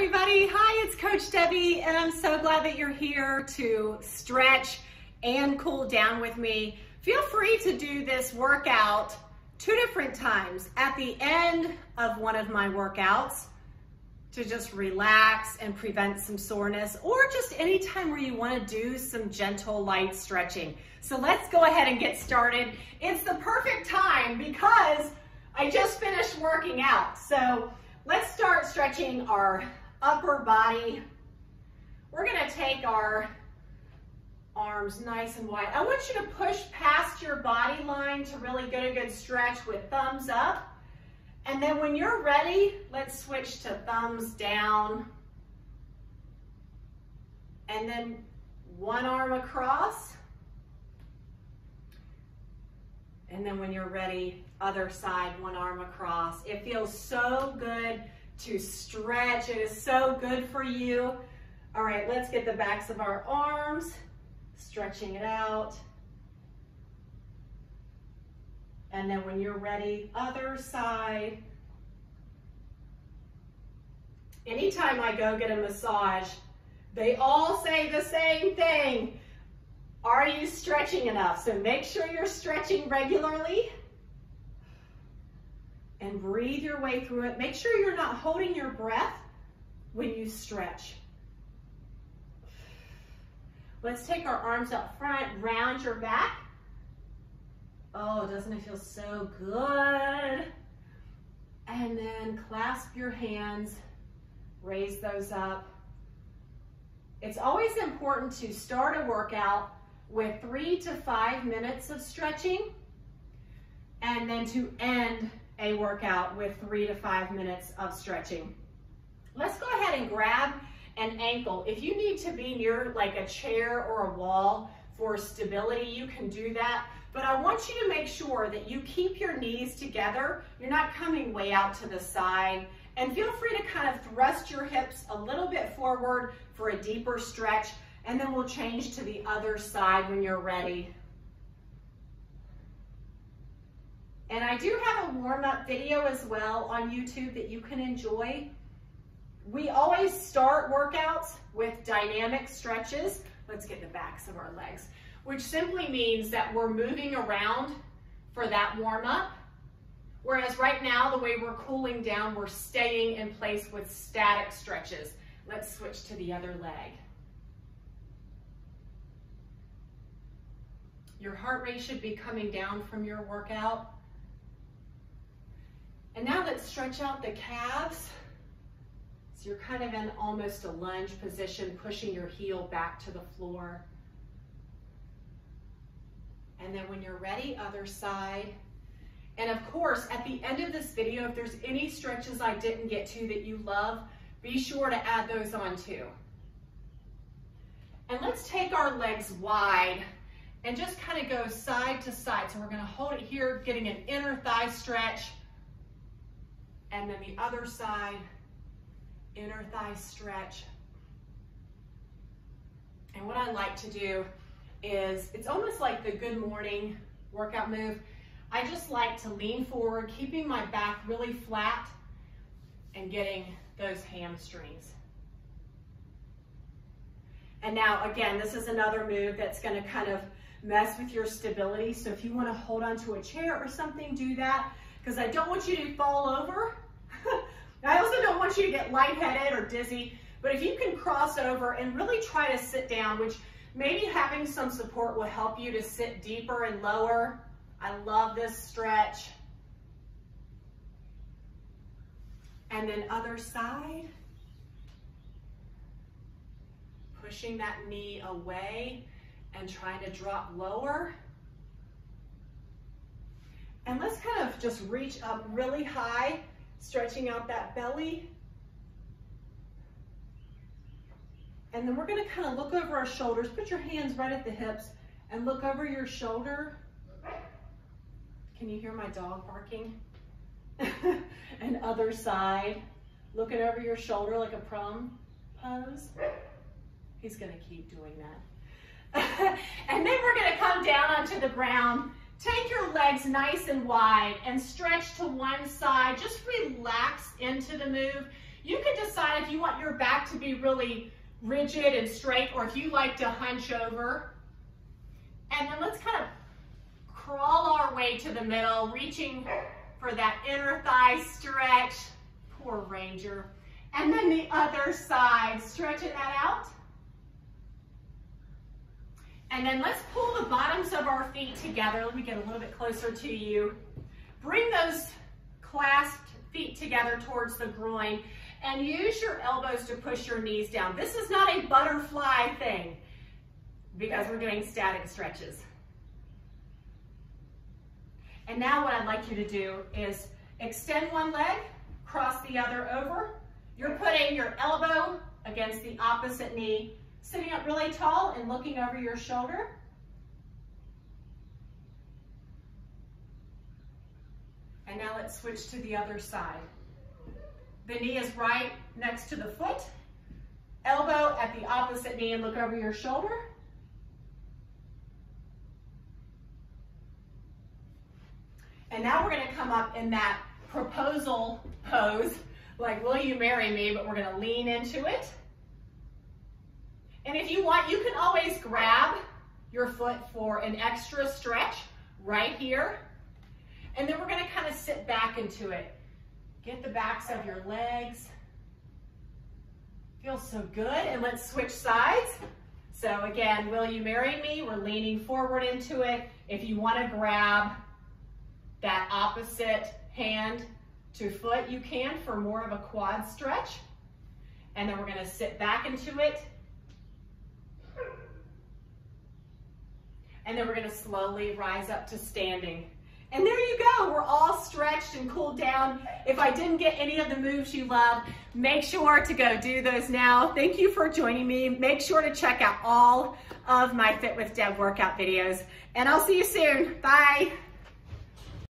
everybody. Hi, it's Coach Debbie, and I'm so glad that you're here to stretch and cool down with me. Feel free to do this workout 2 different times at the end of one of my workouts to just relax and prevent some soreness, or just any time where you want to do some gentle light stretching. So let's go ahead and get started. It's the perfect time because I just finished working out. So let's start stretching our upper body. We're gonna take our arms nice and wide. I want you to push past your body line to really get a good stretch with thumbs up. And then when you're ready, let's switch to thumbs down. And then one arm across. And then when you're ready, other side, one arm across. It feels so good to stretch. It is so good for you. All right, let's get the backs of our arms, stretching it out. And then when you're ready, other side. Anytime I go get a massage, they all say the same thing. Are you stretching enough? So make sure you're stretching regularly and breathe your way through it. Make sure you're not holding your breath when you stretch. Let's take our arms up front, round your back. Oh, doesn't it feel so good? And then clasp your hands, raise those up. It's always important to start a workout with 3 to 5 minutes of stretching, and then to end a workout with 3 to 5 minutes of stretching. Let's go ahead and grab an ankle. If you need to be near like a chair or a wall for stability, you can do that. But I want you to make sure that you keep your knees together. You're not coming way out to the side. And feel free to kind of thrust your hips a little bit forward for a deeper stretch. And then we'll change to the other side when you're ready. And I do have a warm-up video as well on YouTube that you can enjoy. We always start workouts with dynamic stretches. Let's get the backs of our legs, which simply means that we're moving around for that warm-up. Whereas right now, the way we're cooling down, we're staying in place with static stretches. Let's switch to the other leg. Your heart rate should be coming down from your workout. And now let's stretch out the calves. So you're kind of in almost a lunge position, pushing your heel back to the floor. And then when you're ready, other side. And of course, at the end of this video, if there's any stretches I didn't get to that you love, be sure to add those on too. And let's take our legs wide and just kind of go side to side. So we're going to hold it here, getting an inner thigh stretch. And then the other side, inner thigh stretch. And what I like to do is, it's almost like the good morning workout move. I just like to lean forward, keeping my back really flat and getting those hamstrings. And now, again, this is another move that's going to kind of mess with your stability. So if you want to hold onto a chair or something, do that, because I don't want you to fall over. I also don't want you to get lightheaded or dizzy, but if you can cross over and really try to sit down, which maybe having some support will help you to sit deeper and lower. I love this stretch. And then other side. Pushing that knee away and trying to drop lower. And let's kind of just reach up really high, stretching out that belly. And then we're going to kind of look over our shoulders. Put your hands right at the hips and look over your shoulder. Can you hear my dog barking? And other side. Looking over your shoulder like a prom pose. He's going to keep doing that. And then we're going to come down onto the ground. Take your legs nice and wide and stretch to one side. Just relax into the move. You can decide if you want your back to be really rigid and straight, or if you like to hunch over. And then let's kind of crawl our way to the middle, reaching for that inner thigh stretch. Poor Ranger. And then the other side, stretching that out. And then let's pull the bottoms of our feet together. Let me get a little bit closer to you. Bring those clasped feet together towards the groin and use your elbows to push your knees down. This is not a butterfly thing because we're doing static stretches. And now what I'd like you to do is extend one leg, cross the other over. You're putting your elbow against the opposite knee, sitting up really tall and looking over your shoulder. And now let's switch to the other side. The knee is right next to the foot. Elbow at the opposite knee and look over your shoulder. And now we're going to come up in that proposal pose, like will you marry me, but we're going to lean into it. And if you want, you can always grab your foot for an extra stretch right here. And then we're going to kind of sit back into it. Get the backs of your legs. Feels so good. And let's switch sides. So again, will you marry me? We're leaning forward into it. If you want to grab that opposite hand to foot, you can for more of a quad stretch. And then we're going to sit back into it. And then we're going to slowly rise up to standing. And there you go. We're all stretched and cooled down. If I didn't get any of the moves you love, make sure to go do those now. Thank you for joining me. Make sure to check out all of my Fit with Deb workout videos. And I'll see you soon. Bye.